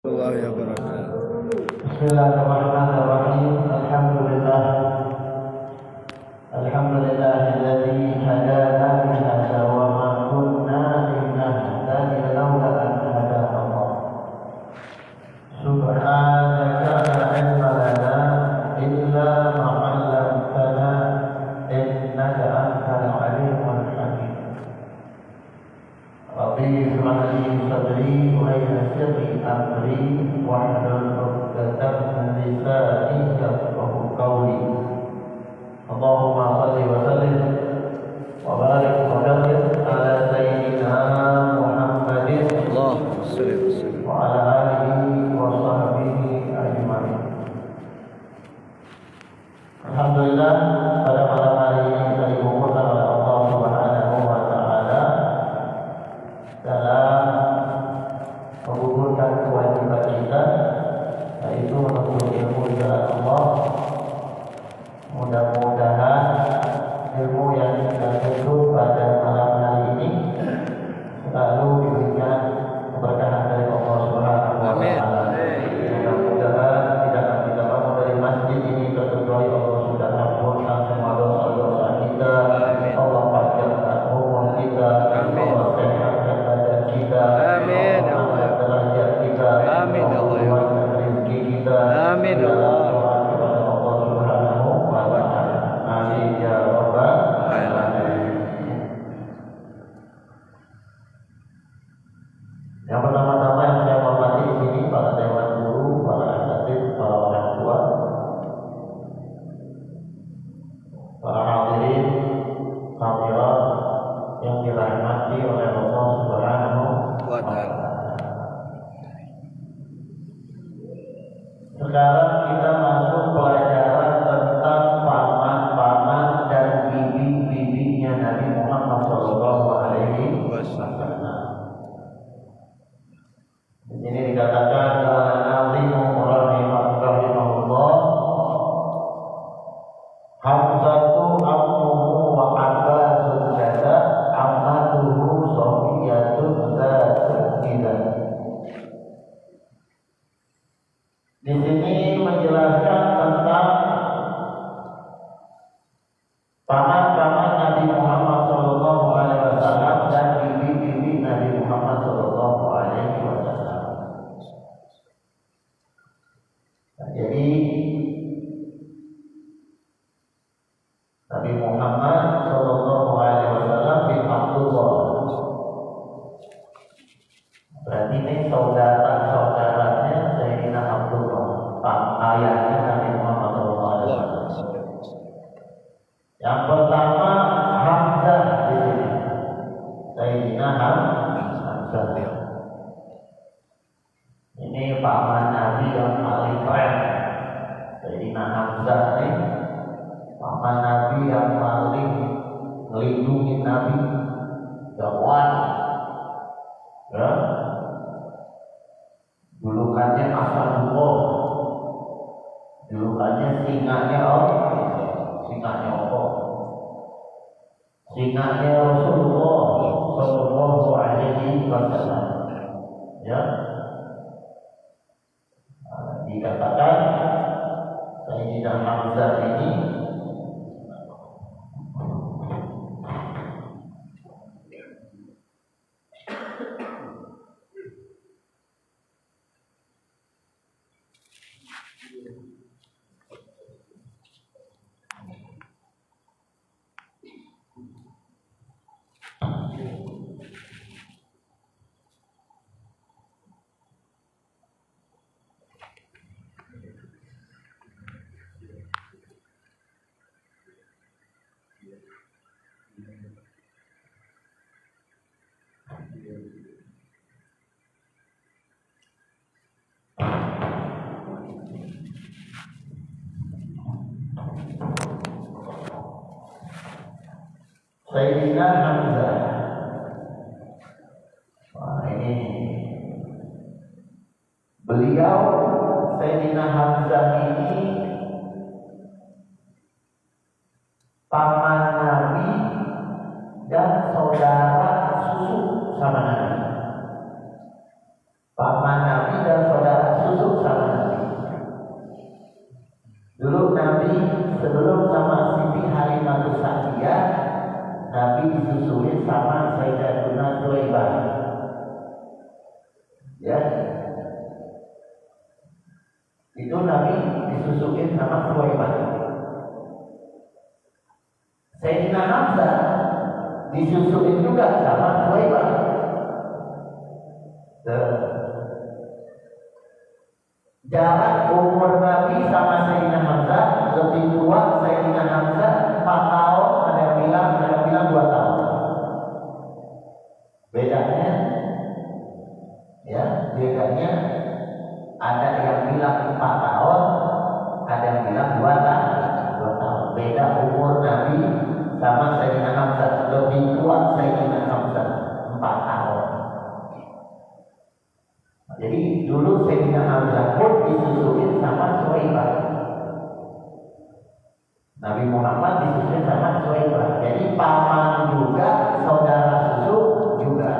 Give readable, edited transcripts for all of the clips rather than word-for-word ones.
warahmatullahi wabarakatuh. Bismillahirrahmanirrahim. Alhamdulillahilladzi hadana li hadza wa ma kunna linahtadiya laula an hadana Allah. Subhanaka la ilma lana illa ma 'allamtana innaka antal alimul hakim. Rabbi ishrah li sadri wa yassir li amri wahlul 'uqdatam min lisani yafqahu qawli. Allahumma shalli wa sallim wa barik wa barik ala sayyidina Muhammadin Allahumma shalli wa sallim. wa ala alihi wa sahbihi ajma'in. Alhamdulillah, pada malam hari ini kita dikumpulkan oleh Allah Subhanahu wa taala dalam menggugurkan kewajiban kita, yaitu menuntut ilmu di jalan Allah. Mudah-mudahan ilmu yang kita tuntut pada malam hari ini selalu diberikan keberkahan dari Allah Subhanahu wa taala. Mudah-mudahan tidak akan kita bangun dari masjid ini kecuali Allah sudah ampunkan semua dosa-dosa kita. Allah panjangkan umur kita. Allah sehatkan badan kita. Amin. Allah angkat derajat kita. Amin. Allah luaskan rezeki kita. Amin. Dalam doa kepada Allah Subhanahu wa taala. Amin ya rabbal alamin. Yang pertama-tama yang saya hormati di sini para dewan guru, para asatidz, para orang tua, para hadirin, hadirat yang dirahmati oleh Allah Subhanahu wa taala. Sekarang kita masuk pelajaran tentang paman-paman dan bibi-bibinya Nabi Muhammad sallallahu alaihi wasallam. Di sini dikatakan qala nazimu rahimahullah, Hamzatu ammuhu wa Abbasun kada ammatuhu Safiyatun zatul idah. Di sini menjelaskan tentang paman-paman Nabi Muhammad sallallahu alaihi wasallam dan bibi-bibi Nabi Muhammad sallallahu alaihi wasallam. Jadi Nabi Muhammad sallallahu alaihi wasallam bin Abdullah. Berarti ini saudara-saudaranya Sayyidina Abdullah, ayahnya Nabi Muhammad sallallahu alaihi wasallam. Yang pertama Hamzah di sini. Sayyidina Hamzah. Ini paman Nabi yang paling keren. Sayyidina Hamzah ini paman Nabi yang paling melindungi Nabi. Jawab. Ya. Julukannya Asadullah. Julukannya singanya Allah. Singanya Allah. Singanya Rasulullah sallallahu alaihi wasallam. Ya. Dikatakan Sayyidina Hamzah ini Sayyidina Hamzah. Wah, ini beliau Sayyidina Hamzah ini paman Nabi dan saudara susu sama Nabi. Paman Nabi dan saudara itu Nabi disusukin sama Suwaibah. Sayyidina Hamzah disusukin juga sama Suwaibah. Jarak umur Nabi sama Sayyidina Hamzah lebih tua. Sayyidina Hamzah 4 tahun, ada yang bilang 2 tahun. Bedanya ada yang bilang 4 tahun, ada yang bilang 2 tahun. Beda umur Nabi sama Sayyidina Hamzah, lebih tua Sayyidina Hamzah 4 tahun. Jadi dulu Sayyidina Hamzah pun disusuin sama Suwaibah. Nabi Muhammad disusuin sama Suwaibah. Jadi paman juga, saudara susu juga.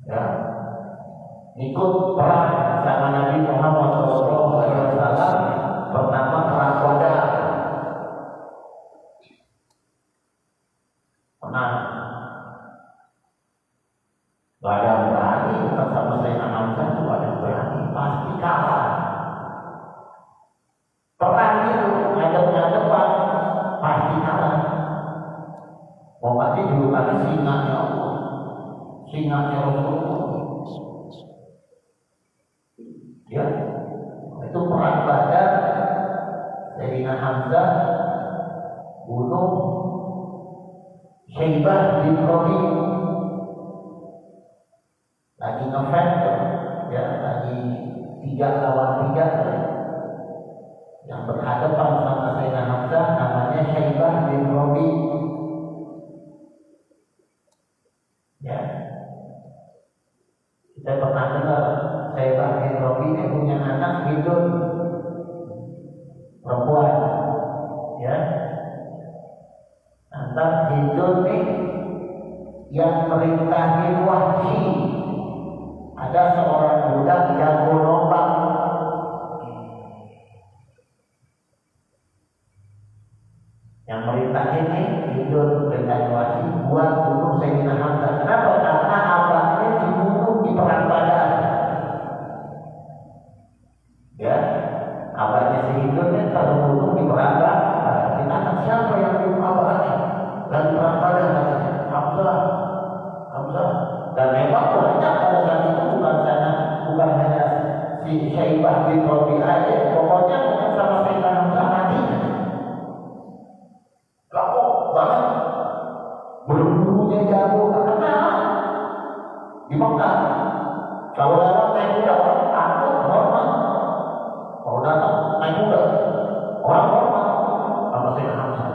Ya, ikut perang sama Nabi Muhammad SAW. Pertama perang Badar. Gak ada yang berani, bukan sama Sayyidina Hamzah itu ada yang berani, pasti kalah. Perang itu ngadep-ngadepan, pasti kalah. Pokoknya julukannya singanya Allah, singanya Rasulullah. Ya, itu perang Badar. Sayyidina Hamzah bunuh Syaibah bin Rabi. Lagi ngefan, ya, lagi 3 lawan 3 yang berhadapan sama Sayyidina Hamzah, namanya Syaibah bin Rabi. Ya, kita pernah dengar Syaibah bin Rabi punya anak hidup perempuan, ya. Antar hidup nih yang merintahin Wahsy. Ada seorang budak jago lompat. Yang merintahin nih hidup dengan Wahsy buat bunuh Sayyidina Hamzah. Kenapa? Karena abahnya dibunuh di perang Badar. Ya, abahnya si hidupnya terbunuh di perang Badar. Ditanya siapa yang bunuh abahnya? Dan perang Badar Hamzah. Dan memang banyak pada saat itu bukan hanya si Syaibah bin Rabi aja, pokoknya sama Sayyidina Hamzah mati. Kapok banget, berbulunya jago, terkenal di Mekah. Kalau lewat naik kuda orang takut, hormat. Kalau datang naik kuda orang hormat sama Sayyidina Hamzah.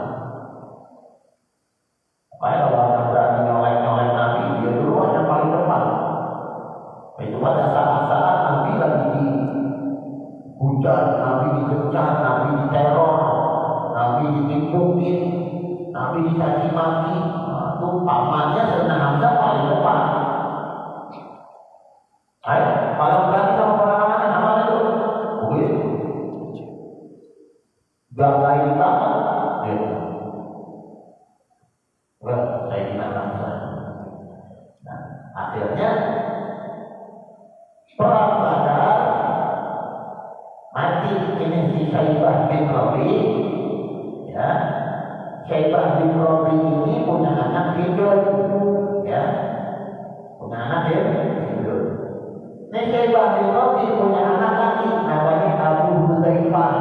Makanya kalau orang berani nyolek Nabi, dia dulu yang paling depan. Itu pada saat-saat Nabi lagi dihujat, Nabi digencar, Nabi diteror, Nabi ditimpukin, Nabi dicaci maki. Itu pamannya Sayyidina Hamzah paling depan. Ayo, kalau berani sama pengalaman apa itu? Oke, gagain tangan, Sayyidina Hamzah. Nah, akhirnya perang Badar mati ini si Syaibah bin Rabi. Ya, Syaibah bin Rabi ini punya anak hidup. Ya, punya anak hidup. Ini Syaibah bin Rabi punya anak lagi namanya Abu Hudzaifah.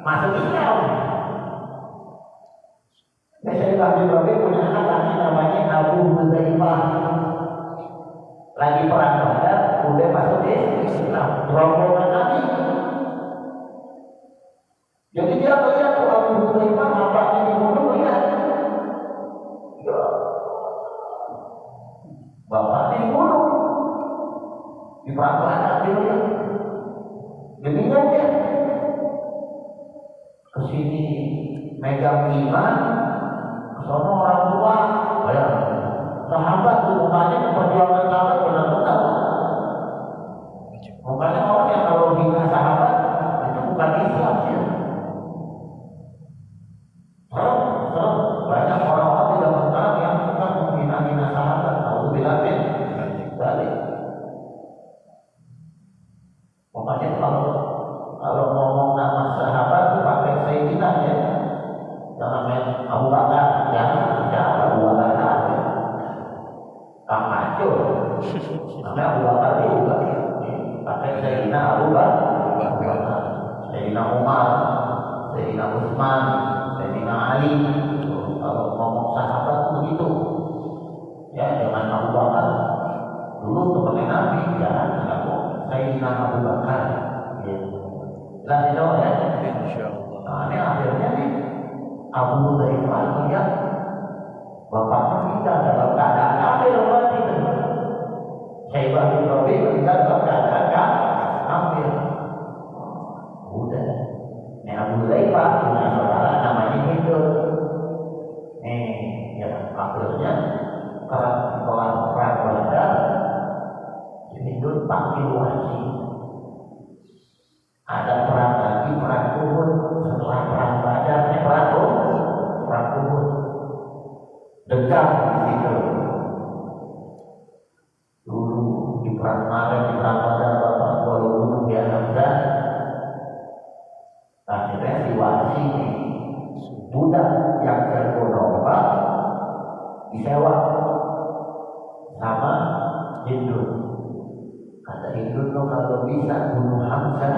Masuk Islam. Syaibah bin Rabi punya anak lagi namanya Abu Hudzaifah. Lagi perang Badar, udah masuk Islam, rombongan Nabi. Jadi dia melihat tuh Abu Hudzaifah nampaknya dibunuh, lihat. Ya, bapaknya dibunuh di perang Badar, dia lihat. Jadi dia kesini megang iman. Soalnya orang tua, ya, sahabat tuh mukanya perjuangan sahabat benar-benar. Makanya orang yang kalau hina sahabat itu bukan Islam ya. Serem. Banyak orang-orang di zaman sekarang yang suka menghina-hina sahabat. Alhamdulillah, Namanya Abu Bakar juga. Pakai Sayyidina Abu Bakar, Sayyidina Umar, Sayyidina Utsman, Sayyidina Ali. Kalau ngomong sahabat begitu, ya dengan Abu Bakar dulu temannya Nabi, ya Sayyidina Abu Bakar. Jelas itu ya. Insyaallah. Nah, ini akhirnya nih Abu Hurairah melihat bapaknya kita dalam keadaan kafir berarti. Syaibah bin Rabi meninggal dalam keadaan kafir. Udah. Ini Abu Hurairah punya saudara namanya Hidur. Ya akhirnya kelar perang Badar, Hidur panggil wasi. Ada perang lagi, perang Uhud. Setelah perang Badar, perang Uhud. Dekat di situ. Dulu di perang kemarin, di perang Badar, Bapak boleh bunuh dia Hamzah. Akhirnya si wasi budak yang jago domba disewa sama Hindun. Kata Hindun, lo kalau bisa bunuh Hamzah,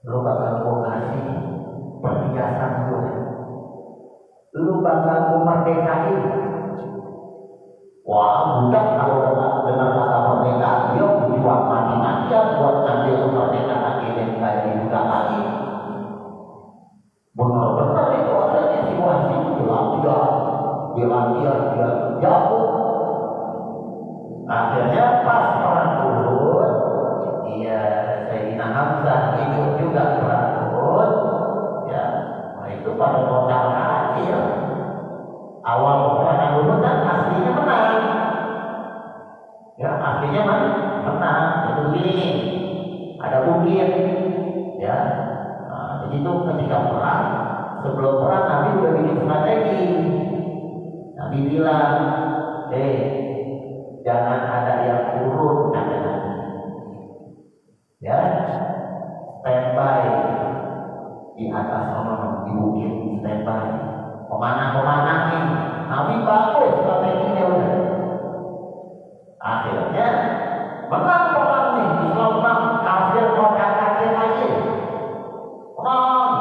lo bakal gue kasih perhiasan gue. Lo bakal gue merdekain. Wah, budak kalau dengan kata merdeka, dia berjuang mati-mati buat ngambil kemerdekaan ini kayak dibuka lagi. Benar-benar itu ada di situasi itu dia jauh. Akhirnya pas perang Uhud, dia Sayyidina Hamzah ikut juga perang Uhud. Ya, nah itu pada modal kecil. Awal perang Uhud kan aslinya menang. Ya, aslinya menang. Itu begini, ada bukit. Ya, nah, jadi itu ketika perang, sebelum perang Nabi udah bikin strategi. Nabi bilang, jangan ada yang urut, kata Nabi. Ya, standby di atas sana di bukit, standby. Pemanah nih, Nabi bagus strateginya udah. Akhirnya menang perang nih, Islam menang, kafir kocak-kacir aja. Menang,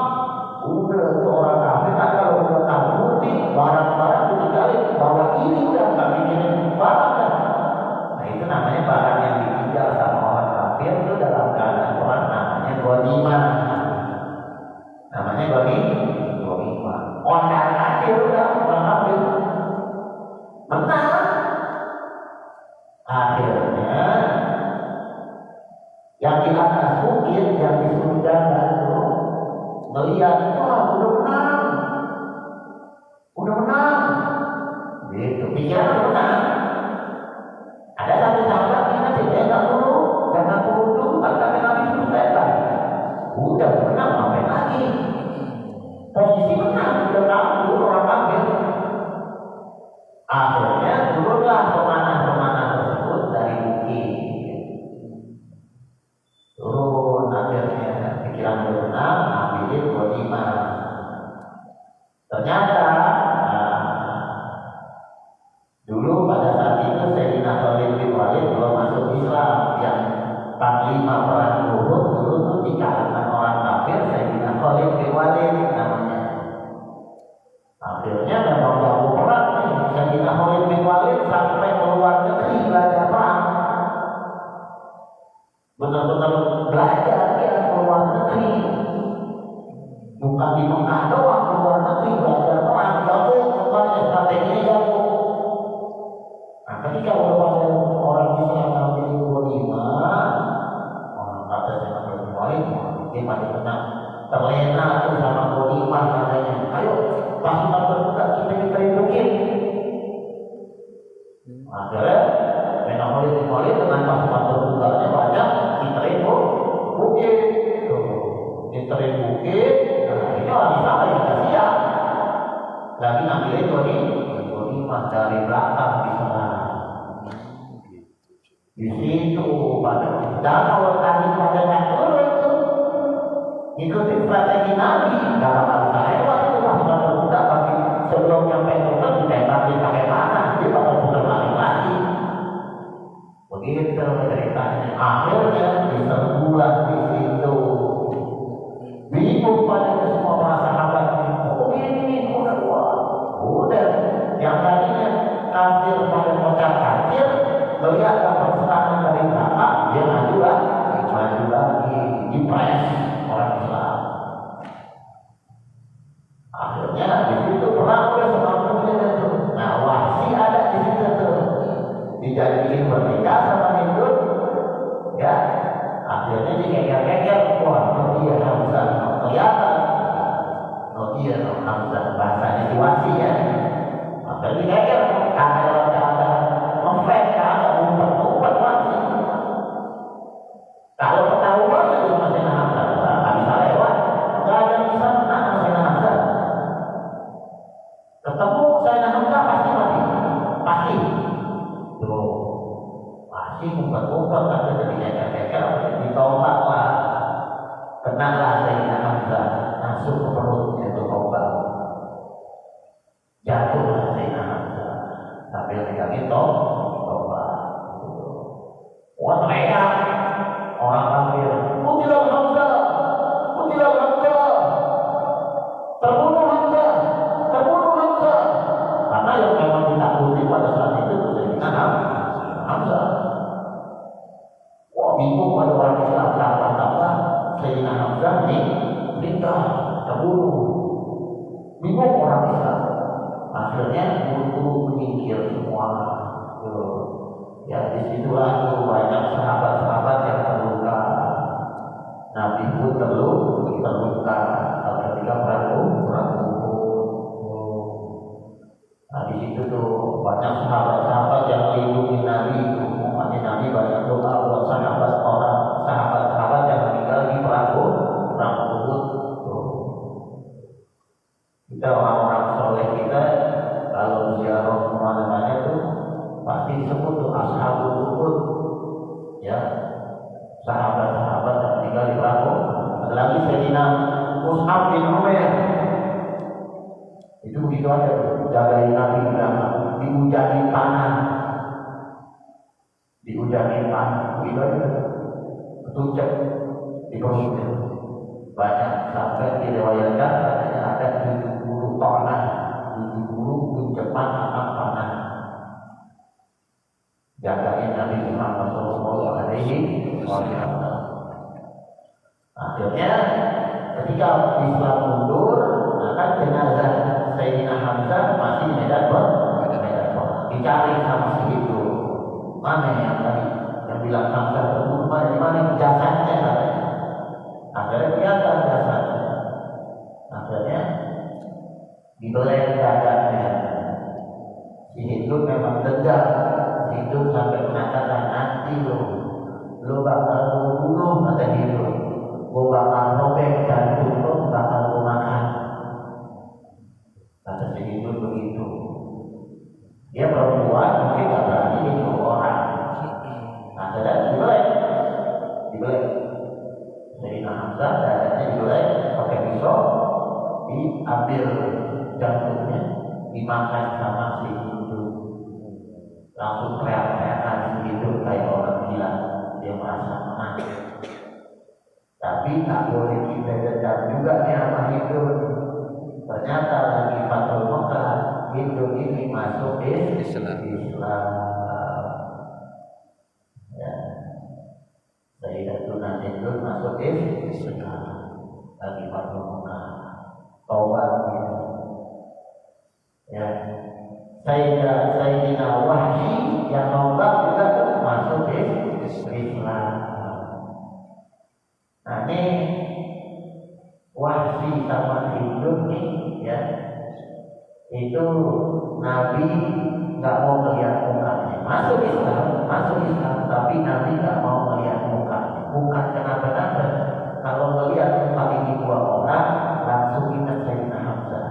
udah tuh orang kafir kan kalau udah tahu mudik, barang-barang itu digali, bahwa ini udah nggak mikirin barang kan. Nah itu namanya barang yang ditinggal sama orang kafir itu dalam keadaan orang namanya ghanimah. Namanya ghanimah. Orang kafir udah orang kafir menang. Akhirnya yang di atas bukit yang disuruh jalan itu melihat, wah udah menang, gitu. Pikiran udah menang. Ada satu sahabat yang tidak jangan turun dulu, kata Nabi selesai. Udah menang, ngapain lagi? Posisi menang, udah tahu orang kafir. Akhirnya turunlah pemanah tersebut dari bukit. Turun, akhirnya pikiran berenang, ambilin ghanimah. Ternyata dulu pada saat itu Sayyidina Khalid bin Walid belum masuk Islam. Yang panglima perang Uhud dulu tuh di kalangan orang kafir Sayyidina Khalid bin Walid namanya. Akhirnya memang jago perang nih Sayyidina Khalid bin Walid sampai keluar negeri belajar perang. Benar-benar belajar dia keluar negeri. Bukan di Mekah doang, keluar negeri belajar perang. Jago, bukannya strateginya jago. Nah ketika ada orang Islam ambil ghanimah, orang kata Sayyidina Khalid bin Walid, dia pada tenang terlena tuh sama ghanimah katanya. Ayo pasukan terbuka kita bukit. Akhirnya Sayyidina Khalid bin Walid dengan pasukan terbukanya banyak diterin bukit. Diterin bukit. Nah ini orang Islam yang tidak siap. Lagi ngambilin ghanimah dari belakang di sana. Di situ pada kalau tadi pada turun itu ikutin strategi Nabi, nggak bakal bisa lewat itu pasukan terbuka. Tapi sebelum nyampe turun ditembak pakai panah, dia bakal putar balik lagi. kafir pada kocar kafir, melihat dapat serangan dari belakang, dia maju lagi, dipres orang Islam. Akhirnya di situ perang udah semampunya itu. Nah, Wahsy ada di situ tuh, dijadiin bernikah sama Hindun, ya. Akhirnya dikejar-kejar, wah, dia Hamzah, kelihatan. Dia Hamzah, bahasanya di Wahsy ya. Maka dikejar, kata ngefek, kata ngumpet Wahsy. Kalau ketahuan itu sama Sayyidina Hamzah, nggak bisa lewat, nggak ada yang bisa menang sama Sayyidina Hamzah. Ketemu Sayyidina Hamzah pasti mati, pasti. Tuh, Wahsy ngumpet, akhirnya dikejar-kejar, ditolak lah, kenaklah Sayyidina Hamzah, masuk ke perutnya itu tombak, jatuhlah Sayyidina Hamzah sambil megangin tombak. Wah, teriak orang kafir, "Qutilah Hamzah, qutilah Hamzah, terbunuh Hamzah, terbunuh Hamzah." Karena yang memang ditakuti pada saat itu Sayyidina Hamzah. Wah, bingung pada orang Islam, apa Sayyidina Hamzah nih meninggal, terbunuh. Bingung orang Islam. Akhirnya buru-buru menyingkir semua. Ya, disitulah banyak sahabat-sahabat yang terluka. Nabi pun terluka ketika perang Uhud. Nah, di situ tuh banyak sahabat-sahabat yang melindungi Nabi. Umatnya Nabi banyak doa buat sahabat-sahabat yang meninggal di perang Uhud. Kita orang-orang soleh kita kalau ziarah kemana-mana tuh pasti disebut tuh ashabul Uhud, ya, sahabat-sahabat yang tinggal di perang Uhud. Ada lagi Sayyidina Mus'ab bin Umair, itu begitu aja tuh, jagain Nabi belakang, dihujani panah, begitu aja, ketuncap di perutnya. Banyak sampai diriwayatkan katanya ada 70 panah, 70 guncapan anak panah. Jagain Nabi Muhammad SAW. Akhirnya ketika Islam mundur, maka jenazah Sayyidina Hamzah masih di medan perang. Dicari sama si itu, mana yang tadi yang bilang Hamzah terbunuh, mana jasadnya katanya. Akhirnya kelihatan jasadnya. Akhirnya dibeleng dadanya. Si Hindun memang dendam. Hindun sampai mengatakan, nanti lo bakal bunuh, kata Hindun. Gue bakal robek jantung lo, bakal gue makan. Kata si Hindun begitu. Dia perempuan, mungkin gak berani bunuh orang. Akhirnya dibeleng. Sayyidina Hamzah dadanya dibeleng pakai pisau, diambil jantungnya, dimakan sama si Hindu. Langsung teriak-teriakan si Hindu kayak orang gila, dia merasa menang. Tapi tak boleh kita dendam juga nih sama Hindu. Ternyata lagi Fathul Makkah, Hindu ini masuk Islam. Ya. Sayyidatuna Hindun masuk Islam lagi Fathul Makkah, taubat ya. Sayyidina Wahsy yang taubat juga masuk Islam. Nah, ini Wahsy sama Hindun nih, ya, itu Nabi nggak mau melihat mukanya. Masuk Islam, tapi Nabi nggak mau melihat mukanya. Bukan kenapa-napa. Kalau melihat muka ini dua orang, langsung ingat Sayyidina Hamzah.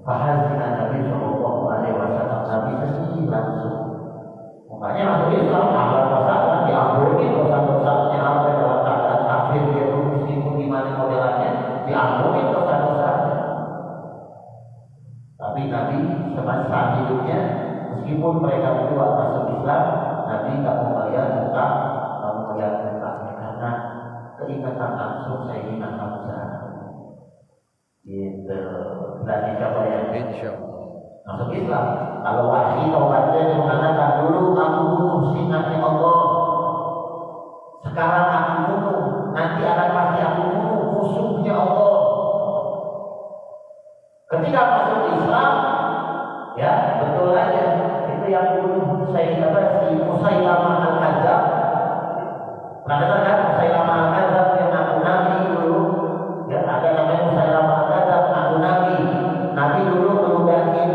Fahazina Nabi Sallallahu Alaihi Wasallam, Nabi sedih langsung. Makanya masuk Islam, ahlan wasallam, diampuni dosa-dosanya apa dalam keadaan kafir dia dulu meskipun gimana modelannya, diampuni dosa-dosanya. Tapi Nabi semasa hidupnya, meskipun mereka berdua masuk Islam, Nabi tak mau melihat muka, karena keingatan langsung Sayyidina Hamzah. Gitu. Dan dicoba ya. Insyaallah. Masuk Islam. Kalau Wahsy taubatnya yang bunuh si Musailamah Al-Kadzab. Pernah dengar kan Musailamah Al-Kadzab yang ngaku nabi dulu? Ya, ada namanya Musailamah Al-Kadzab ngaku nabi. Nabi dulu meludahin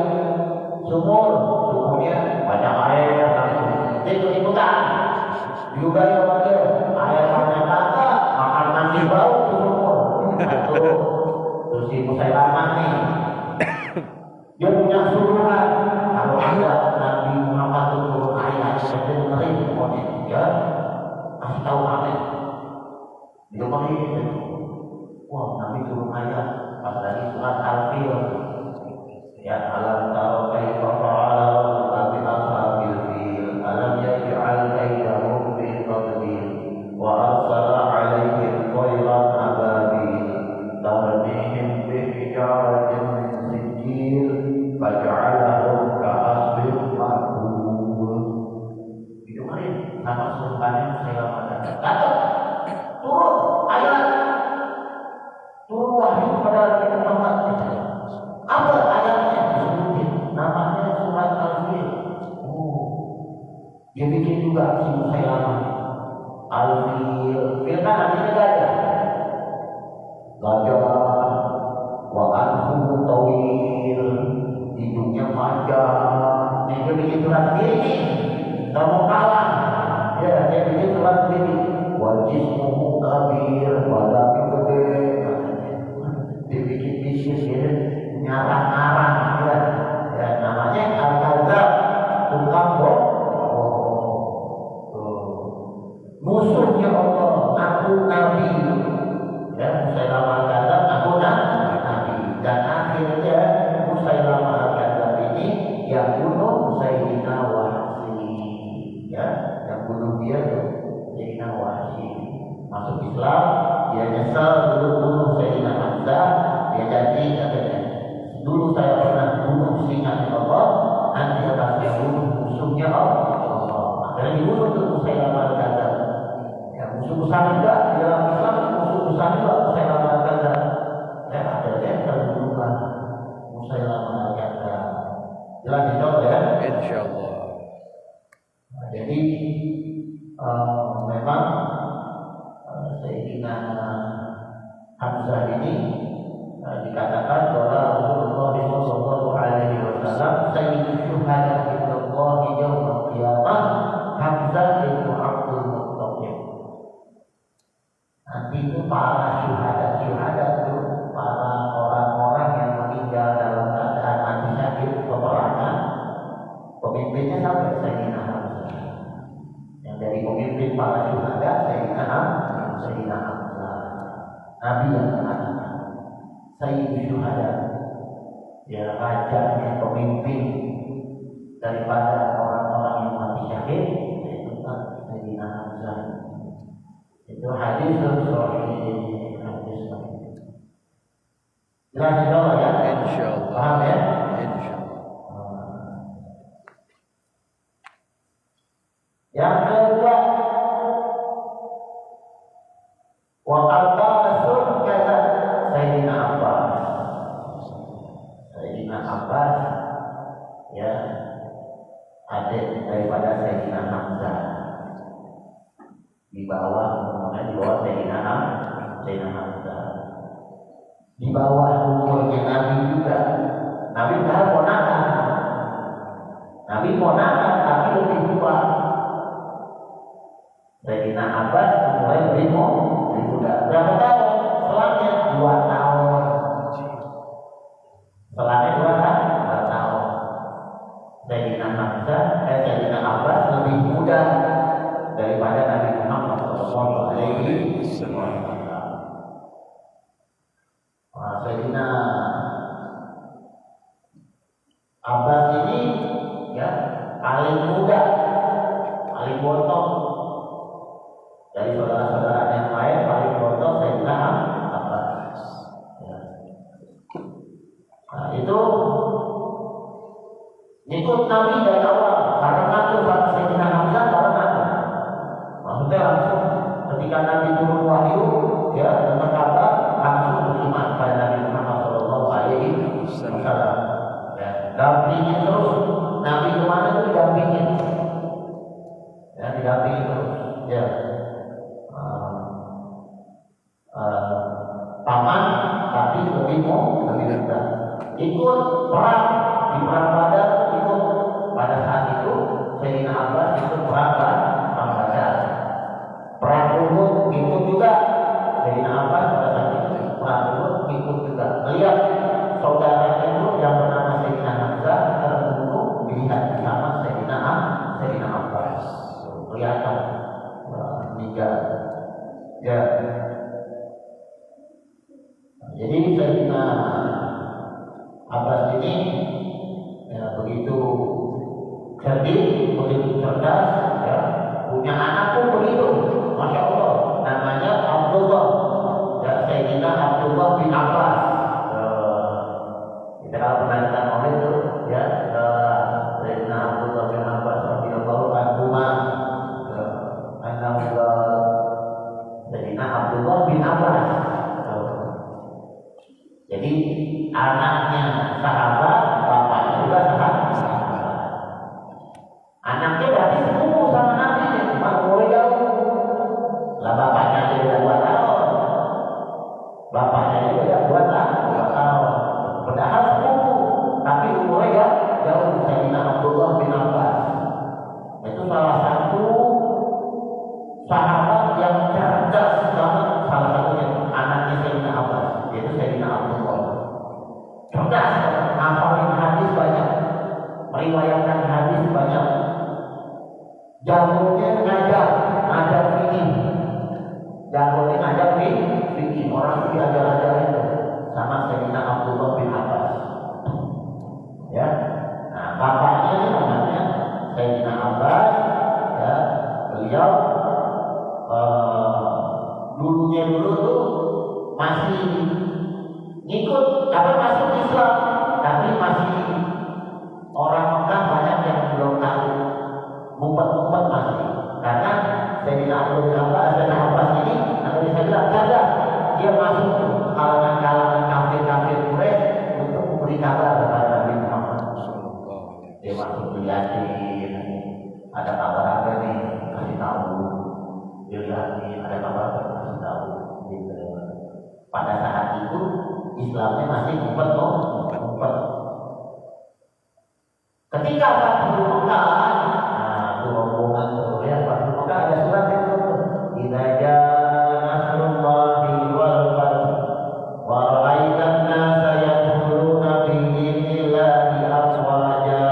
sumurnya banyak air, ikut-ikutan. Juga yang wakil air banyak kagak, makan mandi bau di sumur. Terus si Musailamah nih, dia punya suruhan kalau ada Nabi Muhammad turun ayat seperti dengerin pokoknya, ya kasih tahu Amin. Dia pakai wah Nabi turun ayat pas lagi surat Al-Fil, ya alam taro kaifa fa'ala rabbuka bi ashabil fil alam yaj'al kaidahum fi tadlil wa arsala 'alaihim tayran ababil tarmihim bi hijaratin min sijil faj'alahum ka'asfin ma'kul. Itu kemarin sama suruhannya Musailamah Al-Kadzab. Turun ayat, turun wahyu kepada Nabi Muhammad. Apa ayatnya disebutin? Namanya surat Al-Fil. Dia bikin juga si Musailamah Al-Fil. Fil kan artinya gajah. Gajah wa anhu tawil, hidungnya panjang. Dia bikin surat sendiri. Gak mau kalah. Ya, dia bikin surat sendiri. Wa jismuhu kabir, badannya gede. Dia bikin bisnis ya, ngarang-ngarang ya. Ya, namanya Al-Kadzab, tukang bohong. Musuhnya Allah, ngaku nabi. Ya, Musailamah Al-Kadzab ngaku nabi. Dan akhirnya Musailamah Al-Kadzab ini yang bunuh Sayyidina Wahsy. Ya, yang bunuh dia tuh Sayyidina Wahsy. Masuk Islam, dia nyesal dulu bunuh Sayyidina Hamzah. Dia janji katanya, dulu saya pernah bunuh singa Allah, nanti akan saya bunuh musuhnya Allah. Akhirnya dibunuh tuh Musailamah Al-Kadzab. Ya, musuh besar juga di dalam Islam, musuh besar juga Musailamah Al-Kadzab. Ya, akhirnya terbunuhlah Musailamah Al-Kadzab. Jelas itu ya? Insyaallah. Nah, jadi memang Sayyidina Hamzah ini dikatakan bahwa Rasulullah sallallahu alaihi wasallam sayyidul syuhada fillah yaumil qiyamah Hamzah bin Abdul Muttalib. Nanti itu para syuhada itu para orang-orang yang meninggal dalam keadaan mati syahid peperangan. Pemimpinnya sampai Sayyidina Hamzah. Yang dari pemimpin para syuhada Sayyidina Hamzah. Nabi yang mengatakan Sayyidul Syuhada, ya rajanya, pemimpin daripada orang-orang yang mati syahid, yaitu Sayyidina Hamzah. Itu hadis sahih, hadis sahih. Jelas insyaallah ya? Insyaallah. Paham ya? Insyaallah. Yang kedua, wa al-qasul kaza Sayyidina Abbas, ya adik daripada Sayyidina Hamzah, di bawah Sayyidina Hamzah, di bawah umurnya Nabi juga. Nabi kan ponakan tapi lebih tua. Sayyidina Abbas umurnya lebih muda. Berapa tahun? Selangnya 2 tahun. Selangnya 2 tahun. Sayyidina Abbas lebih muda daripada Nabi Muhammad sallallahu alaihi wasallam. Sayyidina Abbas ini ya paling muda, paling botol dari saudara-saudara yang lain, paling botol Sayyidina Abbas. Ya. Nah, itu ikut Nabi dari awal karena itu Sayyidina Hamzah karena maksudnya langsung ketika Nabi turun wahyu ya dengar kabar langsung beriman pada Nabi Muhammad sallallahu alaihi wasallam. Ya, dampingi terus Nabi kemana itu dampingi pada saat itu Sayyidina Abbas itu perang Badar. Perang Uhud ikut juga. Sayyidina Abbas pada saat itu perang Uhud ikut juga. Melihat saudaranya itu yang bernama Sayyidina Hamzah terbunuh dilihat sama Sayyidina Abbas. Kelihatan meninggal. Ya. Jadi Sayyidina Abbas ini ya, begitu cerdik, begitu cerdas, ya, punya anak pun begitu, masya Allah, namanya Abdullah, ya, Sayyidina Abdullah bin Abbas. Kita kalau pernah dengar oleh itu, ya, Sayyidina Abdullah bin Abbas radhiyallahu anhu, Sayyidina Abdullah bin Abbas. Jadi anaknya sahabat, bapaknya juga sahabat. Anaknya berarti sepupu sama Nabi, cuma umurnya jauh. Lah bapaknya aja udah 2 tahun. Bapaknya juga udah 2 tahun. Padahal sepupu, tapi umurnya jauh. Sayyidina Abdullah bin Abbas itu salah satu sahabat yang cerdas banget, salah satunya anaknya Sayyidina Abbas, yaitu Sayyidina Abdullah. Cerdas, hafalin hadis banyak, meriwayatkan hadis banyak, jagonya ngajar fikih, jagonya ngajar fikih, orang diajar-ajar itu sama Sayyidina Abdullah bin Abbas. Ya, nah bapaknya ini namanya Sayyidina Abbas, ya, beliau dulu tuh masih ngikut, masuk Islam, tapi masih orang Mekah banyak yang belum tahu, ngumpet-ngumpet masih, karena Sayyidina Abbas ini, nanti saya bilang cerdas, dia masuk kalangan kafir Quraisy untuk memberi kabar kepada Nabi Muhammad. Dia masuk dilihatin, ada kabar apa nih, kasih tahu, dilihatin, ada kabar apa, kasih tahu. Gitu. Pada saat itu Islamnya masih ngumpet. Ketika Fathul Mekah, itu rombongan tuh ya, Fathul Mekah ada surat itu tuh. Idza jaa nasrullahi wal fath wa ra'aitan nasa yadkhuluna fi dinillahi afwaja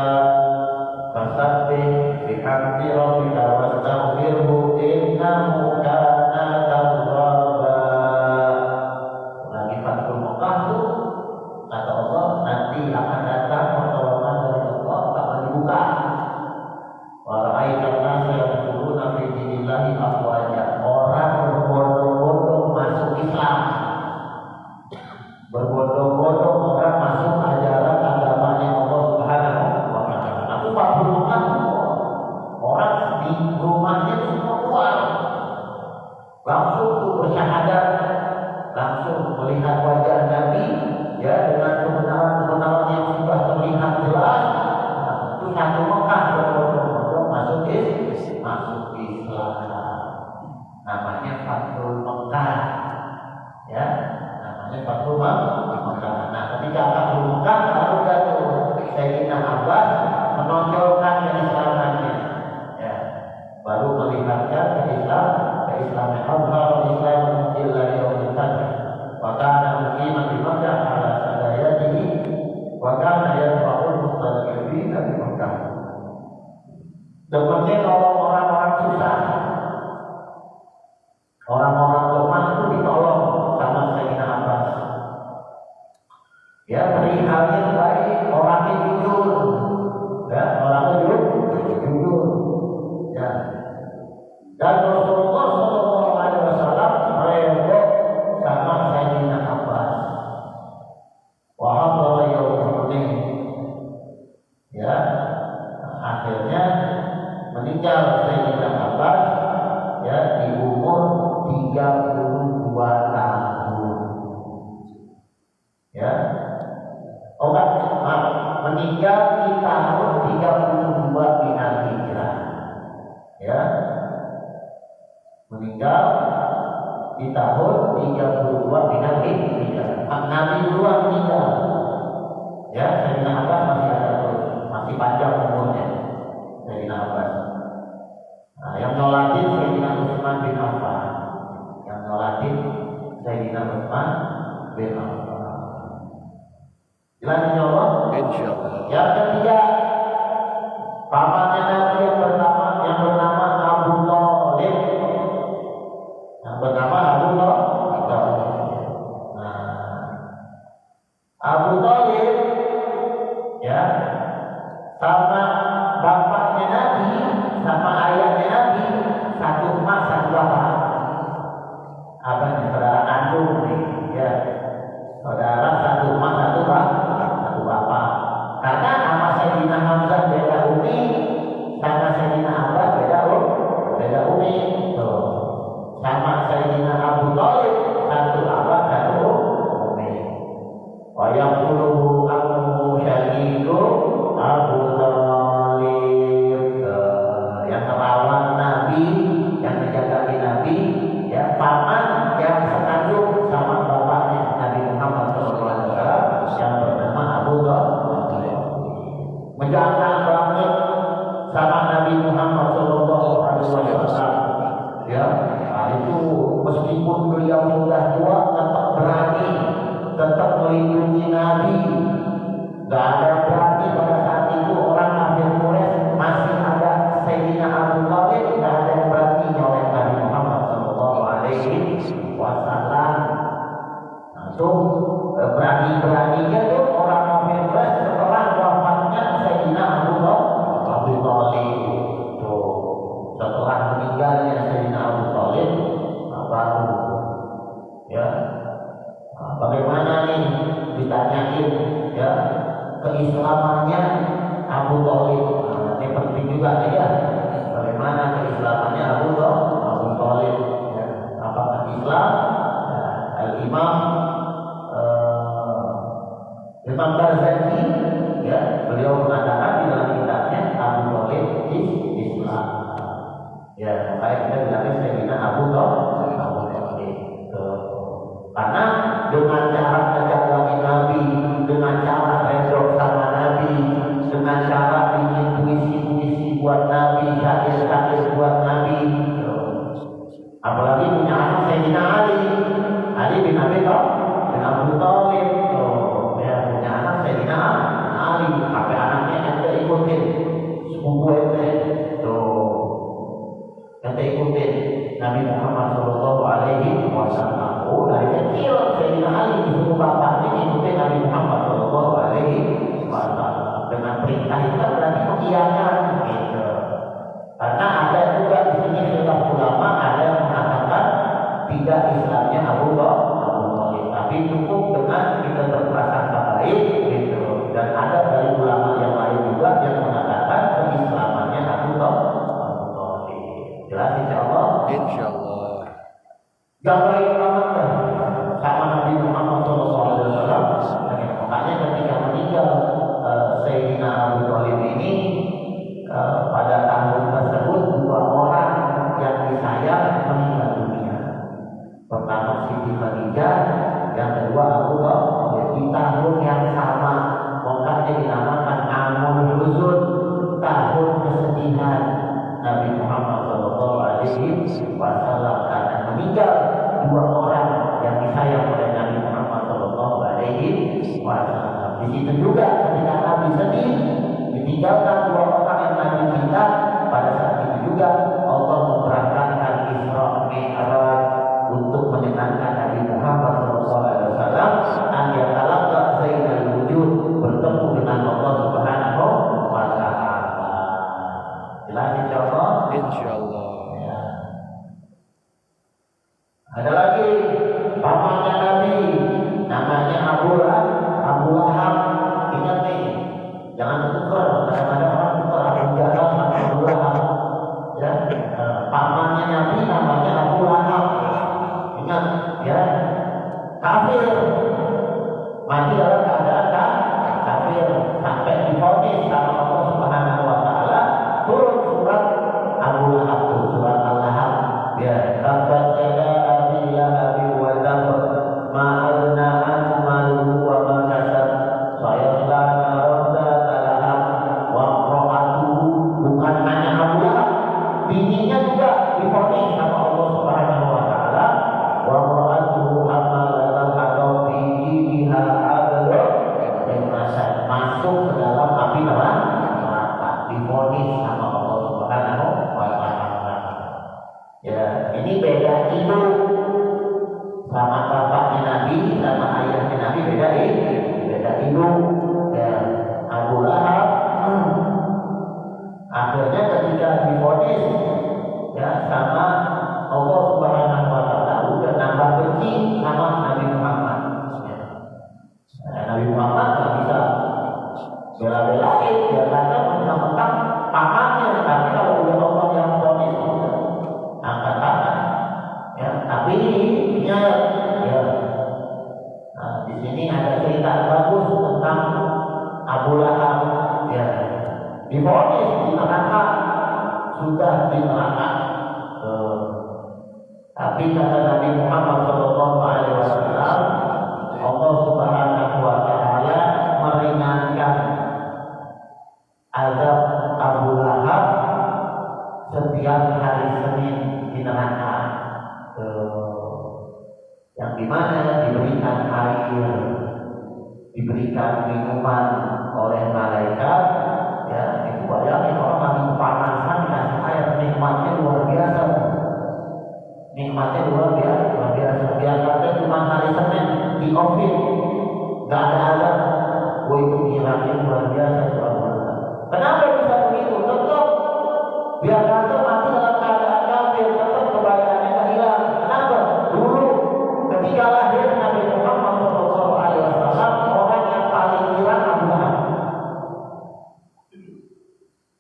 fasabbih bihamdi rabbika wastaghfirhu innahu kana tawwaba. Lagi Fathul Mekah tuh kata Allah nanti akan datang pertolongan dari Allah, akan dibuka. Wa ra'aitan nasa yadkhuluna fi dinillahi afwaja. Orang berbondong-bondong masuk Islam. Berbondong-bondong orang masuk ajaran agamanya Allah Subhanahu wa taala. Aku Fathul Mekah orang di rumahnya semua keluar. Langsung tuh bersyahadat, langsung melihat wajah Nabi, ya, dengan kebenaran yang sudah terlihat jelas. Itu satu Mekah berbondong-bondong masuk Islam. Namanya Fathul Mekah, ya, namanya Fathul Mekah. Nah, ketika Fathul Mekah baru jatuh Sayyidina Abbas menonjolkan keislamannya, ya, baru melihatkan keislaman Allah, Islam illa yaumil qiyamah. Wa kana muqiman di Makkah ala sadayatihi wa kana yarfa'ul mustaqbilina di Makkah. Depannya tolong orang-orang susah, orang-orang lemah itu ditolong sama Sayyidina Abbas. Ya, beri hal yang baik, orangnya jujur, ya, orangnya jujur, ya. Dan Rasulullah SAW redho sama Sayyidina Abbas. Wahab yaumul, ya, akhirnya meninggal Sayyidina Abbas, ya, di umur 32 tahun. Ya, meninggal di tahun 32 Minal Hijrah. Ya, meninggal di tahun 32 Minal Hijrah. Nabi duluan meninggal. Ya, Sayyidina Abbas masih ada terus, masih panjang umurnya. pamannya Nabi yang bernama Abu Thalib. Yang bernama Abu Thalib. Nah, Abu Thalib ya sama bapaknya Nabi sama ayahnya Nabi satu emak satu bapak. Abang saudara kandung nih, ya saudara satu emak satu bapak. Karena nama Sayyidina Hamzah beda umi, sama Sayyidina Abbas beda umi. Tuh. Sama Sayyidina Abu Thalib satu abah satu umi. Wa yaqulu Abu Syahidu Abu Thalib. Yang merawat Nabi, yang menjaga Nabi, ya paman yang sekandung sama bapaknya Nabi Muhammad SAW yang bernama Abu Thalib. Menjaga banget sama Nabi Muhammad SAW. Ya, nah itu meskipun beliau sudah tua tetap berani, tetap melindungi Nabi. Gak ada berarti pada saat itu orang kafir Quraisy masih ada Sayyidina Abu Thalib, gak ada yang berani nyolek Nabi Muhammad SAW. Langsung berani-beraninya tuh orang kafir Quraisy setelah wafatnya Sayyidina Abu Thalib. Tuh, setelah meninggalnya Sayyidina Abu Thalib, baru ya. Nah, bagaimana nih ditanyain ya keislamannya Abu Thalib. Nah, ini penting juga nih ya. Bagaimana keislamannya Abu Thalib? Ya. Apakah Islam? Ya. Al-Imam Imam Ghazali ya, beliau mengatakan di dalam kitabnya Abu Thalib Islam. Ya, makanya kita bilangnya Sayyidina Abu Thalib. Karena dengan cara menjaga Nabi, dengan cara redor sama Nabi, dengan cara bikin puisi-puisi buat Nabi, syair-syair buat Nabi. Apalagi punya anak Sayyidina Ali bin Abi Thalib. Ya, punya anak Sayyidina Ali. Sampai anaknya ente ikutin, sepupu ente. Ente ikutin Nabi Muhammad SAW. Oh, dari kecil Sayyidina Ali disuruh bapaknya ikutin Nabi Muhammad SAW. Dengan perintah itu kan berarti mengiyakan gitu. Karena ada juga di sini khilaf ulama, ada yang mengatakan tidak Islamnya Abu Thalib, tapi cukup dengan kita berprasangka baik gitu. Dan ada dari ulama yang lain juga yang mengatakan keislamannya Abu Thalib. Jelas insyaallah. Insyaallah. Yang lain banget sama Nabi Muhammad SAW. Makanya ketika meninggal Sayyidina Abu Thalib ini pada tahun tersebut dua orang yang disayang meninggal dunia. Pertama Siti Khadijah, yang kedua Abu Thalib. Di tahun yang sama, makanya dinamakan Amul Huzun, tahun kesedihan Nabi Muhammad SAW karena meninggal dua orang yang disayang oleh Nabi Muhammad SAW. Di situ juga ketika Nabi sedih, ditinggalkan dua orang yang Nabi cinta, pada saat itu juga Allah memberangkatkan Isra Mi'raj untuk menyenangkan Nabi Muhammad SAW. Anda talaqqa zainal wujud, bertemu dengan Allah Subhanahu wa Ta'ala. Jelas insyaallah. Insyaallah. Ya. Ada lagi pamannya Nabi, namanya Abu Lahab. Ingat nih, jangan tukar. Kadang-kadang orang tukar Abu Jahal sama Abu Lahab. Ya, pamannya Nabi namanya Abu Lahab. Ingat, ya, kafir, mati dalam keadaan kafir sampai divonis sama Allah Subhanahu Wa Taala. Turun surat Abu Lahab, surat Al-Lahab. Ya, tabat yada Abi ini beda ibu. Sama bapaknya Nabi, sama ayahnya Nabi beda ibu. Ya, Abu Lahab. Akhirnya ketika divonis ya sama Allah Subhanahu wa taala udah nambah benci sama Nabi Muhammad. Ya. Nabi Muhammad nggak bisa bela-belain, dia kata mentang-mentang pamannya, tapi kalau udah Allah yang vonis angkat tangan. Ya, tapi ya. Nah, di sini ada cerita bagus tentang Abu Lahab. Ya, divonis di neraka, sudah di neraka. Tapi kata Nabi Muhammad SAW, Allah Subhanahu wa taala meringankan azab Abu Lahab setiap hari Senin di neraka. Yang dimana diberikan air, diberikan minuman oleh malaikat. Ya, itu bayangin orang lagi kepanasan dikasih air, nikmatnya luar biasa. Nikmatnya luar biasa. Biasanya cuma hari Senin di office, nggak ada azab. Itu nikmatnya luar biasa. Kenapa bisa begitu? Tetap biar kata mati dalam keadaan kafir, tetap kebayarannya nggak hilang. Kenapa? Dulu ketika lahir Nabi Muhammad SAW, orang yang paling kira Abu Lahab.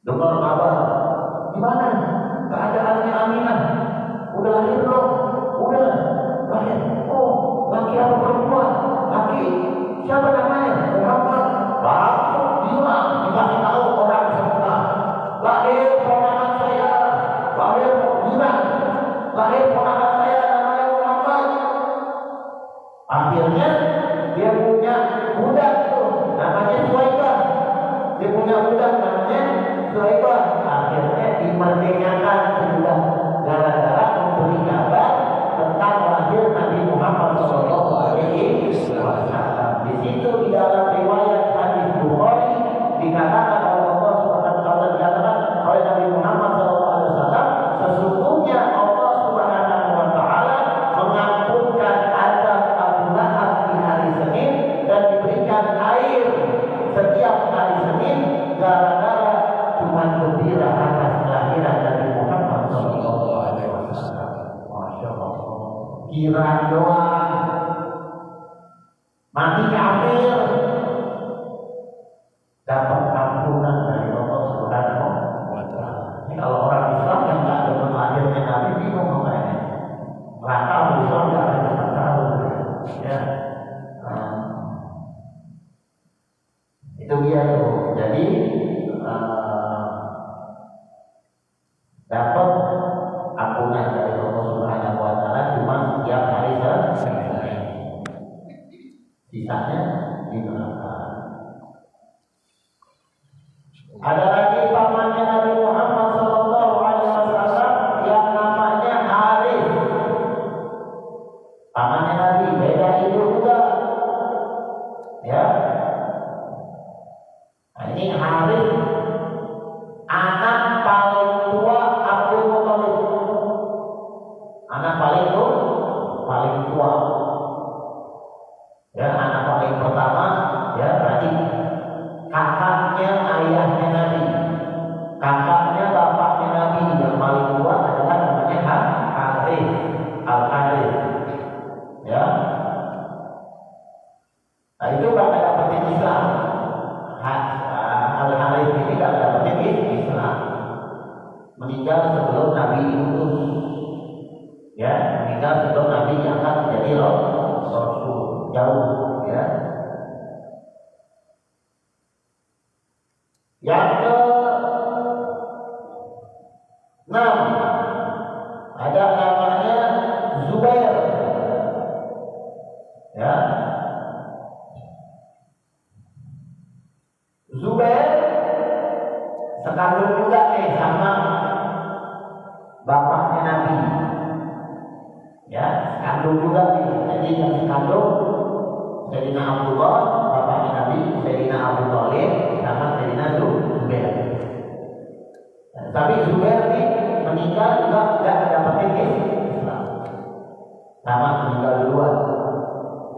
Dengar kabar, gimana keadaannya Aminah? Udah lahir belum? Udah lahir. Oh, laki apa perempuan? Laki. Siapa namanya? Muhammad. Langsung dia dikasih tahu orang semua. Lahir ponakan saya. Lahir bulan. Lahir ponakan saya namanya Muhammad. Akhirnya dia punya budak tuh, namanya Suhaibah. Dia punya budak namanya Suhaibah. Akhirnya dimerdekakan budak gara-gara memberi kabar tentang lahir Nabi Muhammad SAW. Di situ di dalam riwayat hadis Bukhari dikatakan oleh Allah Subhanahu wa taala, dikatakan oleh Nabi Muhammad SAW, sesungguhnya Allah Subhanahu wa taala mengampunkan azab Abu Lahab di hari Senin dan diberikan air setiap hari Senin gara-gara cuma gembira atas kelahiran Nabi Muhammad SAW. Masya Allah. Kira doang mati kafir dapat ampunan dari Allah Subhanahu wa taala. Ini kalau orang Islam yang nggak ada lahirnya Nabi bingung makanya. Raka Islam nggak ada tahu. Ya. Itu dia tuh. Jadi dapat ampunan dari Allah Subhanahu wa taala cuma setiap hari Senin. Sisanya di neraka. Ada lagi pamannya Nabi Muhammad SAW yang namanya Harith. Pamannya Nabi beda ibu juga. Ya. Nah, ini Harith anak paling tua Abdul Muthalib. Anak paling tua. Ya, anak paling pertama ya berarti kakaknya ayahnya Nabi, kakaknya bapaknya Nabi yang paling tua adalah namanya Harith, Al-Harith. Ya, nah itu gak ada dapetin Islam. Al-Harith ini gak ada dapetin Islam, meninggal sebelum Nabi diutus. Ya, meninggal sebelum Nabi diangkat menjadi Rasul. Jauh, ya. Yang ke-6 ada namanya Zubair. Ya. Zubair sekandung juga sama bapaknya Nabi. Ya, sekandung juga nih. Jadi yang sekandung Sayyidina Abdullah, bapaknya Nabi, Sayyidina Abu Thalib, sama Sayyidina Zubair. Tapi Zubair ini meninggal juga tidak dapat Islam. sama meninggal duluan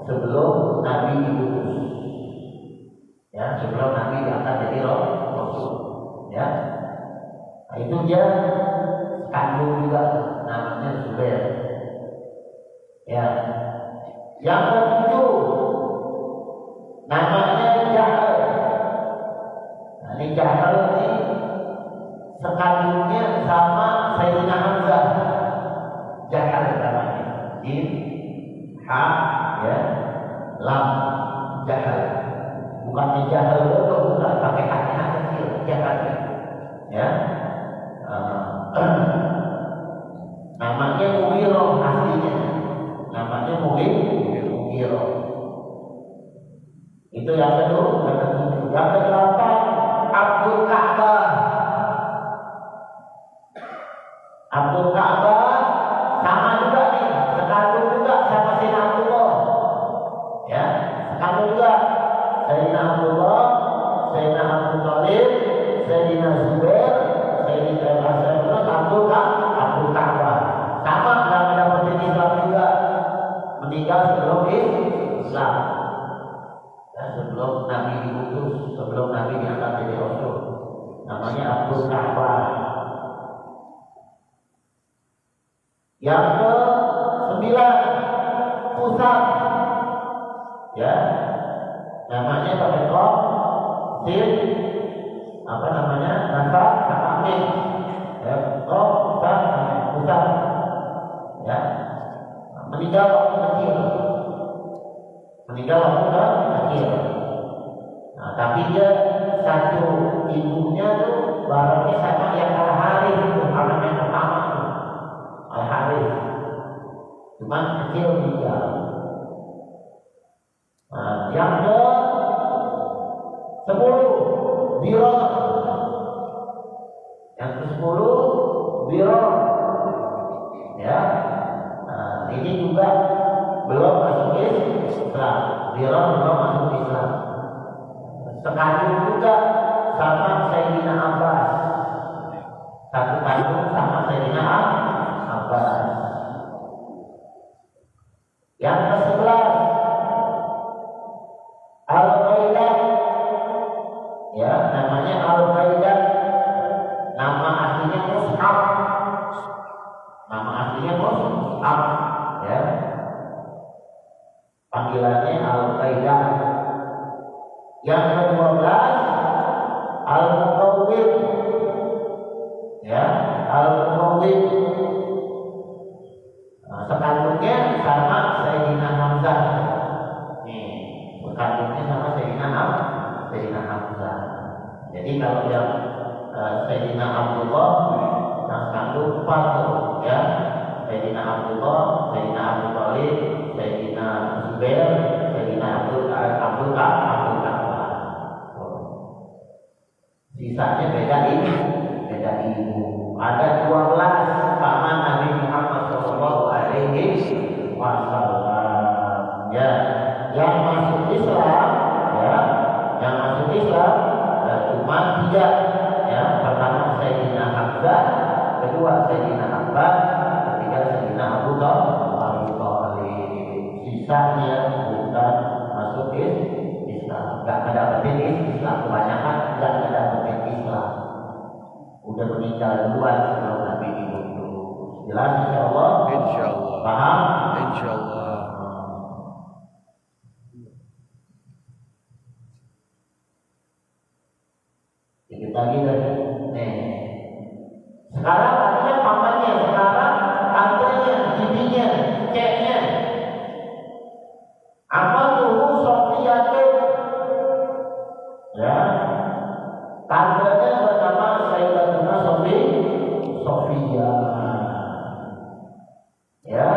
sebelum Nabi diutus. Ya, sebelum Nabi diangkat jadi Rasul. Ya, nah, itu dia kandung juga namanya Zubair. Ya, yang ketujuh namanya Jahal. Nah, ini Jahal ini sekandungnya sama Sayyidina Hamzah. Jahal namanya. Jim, ha, ya, lam, Jahal. Bukannya Jahal itu bukan pakai hanya kecil, Jahal. Ya, namanya Mughirah aslinya. Namanya Mughirah. Itu yang kedua, yang ketujuh. Yang kedelapan Abdul Ka'bah. Abdul Ka'bah sama juga nih, sekandung juga sama Sayyidina Abdullah. Ya, sekandung juga Sayyidina Abdullah, Sayyidina Abdul Thalib, Sayyidina Zubair, Sayyidina Abdul Ka'bah. Sama dalam dapetin Islam juga, meninggal sebelum Islam. Dan sebelum Nabi diutus, sebelum Nabi diangkat jadi Rasul. Namanya Abdul Ka'bah. Yang ke-9 Pusat. Ya, namanya pakai kop, sin, apa namanya, nasab, sama mim. Ya, kop, pusat, pusat. Ya, meninggal waktu kecil. Meninggal waktu kecil. Nah, tapi dia satu ibunya tuh barangnya sama yang Al-Harith itu, anak yang pertama tuh. Al-Harith. Cuma kecil meninggal. Nah, yang ke-10 Birah. Yang ke-10 Birah. Ya. Nah, ini juga belum masuk Islam. Birah belum masuk Islam. Sekandung juga sama Sayyidina Abbas. Satu kandung sama Sayyidina Abbas. Yang ke-11 Al-Qaidah. Ya, namanya Al-Qaidah. Nama aslinya Mus'ab. Nama aslinya Mus'ab. Ya. Panggilannya Al-Qaidah. Yang ke-12 Al-Muqawwim. Ya, Al-Muqawwim. Nah, sekandungnya sama Sayyidina Hamzah. Nih, sekandungnya sama Sayyidina Hamzah. Jadi kalau yang Sayyidina Abdullah, yang kandung Fatul, ya, Sayyidina Abdullah, Sayyidina Abdul Thalib, Sayyidina Zubair, Sayyidina Abdul Ka'bah. Sisanya beda ibu. Ada 12 paman Nabi Muhammad SAW. Ya, yang masuk Islam, ya, yang masuk Islam cuma 3. Ya, pertama Sayyidina Hamzah, kedua Sayyidina Abbas, ketiga Sayyidina Abu Thalib. Sisanya bukan masuk Islam, nggak mendapetin Islam. Kebanyakan nggak mendapetin Islam. Udah meninggal duluan sebelum Nabi diutus. Jelas insyaallah? Insyaallah. Paham? Insyaallah. Dikit lagi dah. Nih. Sekarang artinya pamannya, sekarang tantenya, bibinya, ceknya. Apa tuh Sofiyatun? Ya. Tantenya bernama Sayyidatuna Sofia. Ya.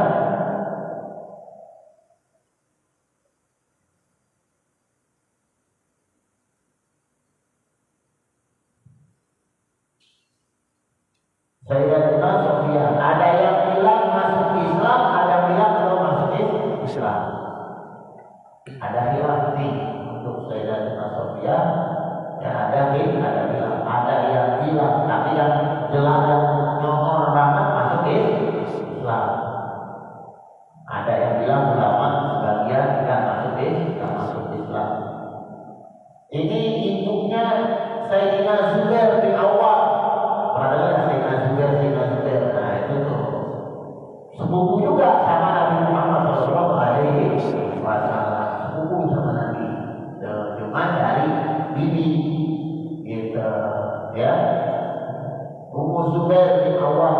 Sayyidatuna Sofia. Ada yang bilang masuk Islam, ada yang bilang belum masuk Islam. Ada khilaf nih untuk Sayyidatuna Sofia. Ya, ada yang bilang, tapi yang jelas yang nyongor banget masuk Islam. Ada Rasulullah.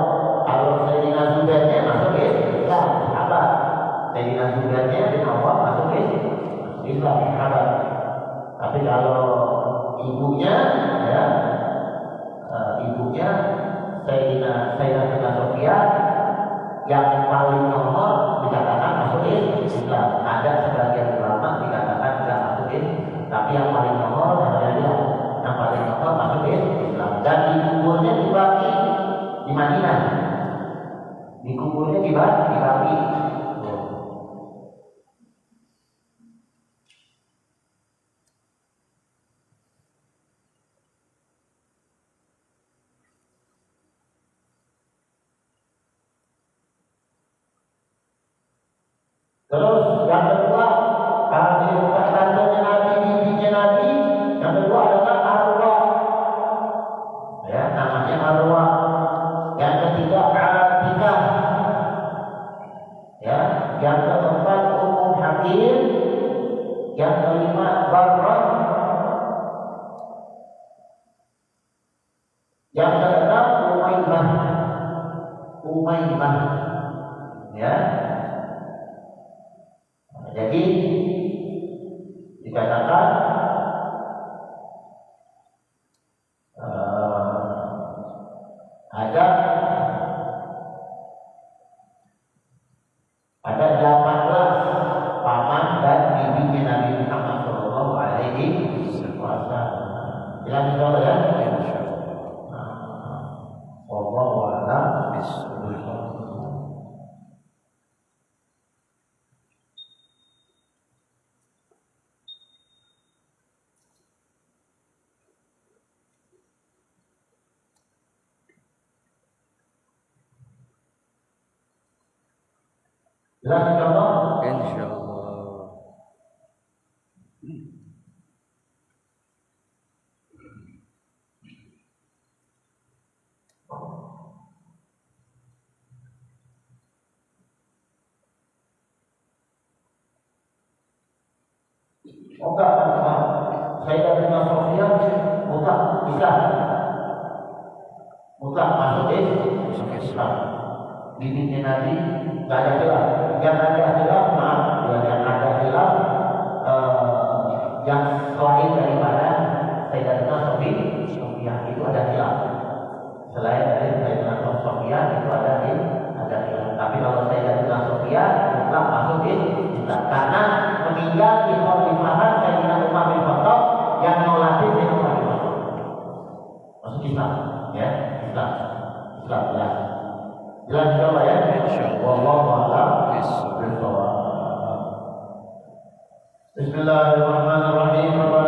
Kalau Sayyidina Zubairnya masuk Islam, sahabat. Sayyidina Zubairnya bin Awam masuk Islam, sahabat. Tapi kalau ibunya, ya, ibunya Sayyidina Sofia yang paling nomor dikatakan masuk Islam. Ada sebagian ulama dikatakan tidak masuk Islam, tapi yang paling nomor adalah yang paling nomor masuk Islam. Dan dikuburnya dibagi di Madinah. Dikuburnya dibagi. Terus yang kedua, tantenya Nabi, bibinya Nabi, yang kedua adalah Arwah. Ya, namanya Arwah. Yang ketiga Atikah. Ya, yang keempat Ummu Hakim. Yang kelima Barrah. Yang keenam Umaymah. Ya. Jadi dikatakan ada 18 paman dan bibinya Nabi Muhammad Shallallahu Alaihi Wasallam. Jelas insyaAllah ya. Wallahu a'lam bishawab. Jelas insyaAllah? Insyaallah. Oh enggak, Sayyidatina Sofia mutlak bisa. Mutlak masuk Islam. Bibinya Nabi nggak ada khilaf. Yang ada khilaf, maaf, yang ada khilaf yang selain daripada Sayyidatina Sofia itu ada khilaf. Selain dari Sayyidatina Sofia itu ada khilaf. Tapi kalau Sayyidatina Sofia mutlak masuk Islam karena meninggal di khalifahan Sayyidina Umar bin Khattab yang melatih Sayyidina Umar bin Khattab. Masuk Islam, ya, Islam ya. Jelas insyaAllah ya. Insyaallah. Wallahu a'lam bishawab. Bismillahirrahmanirrahim.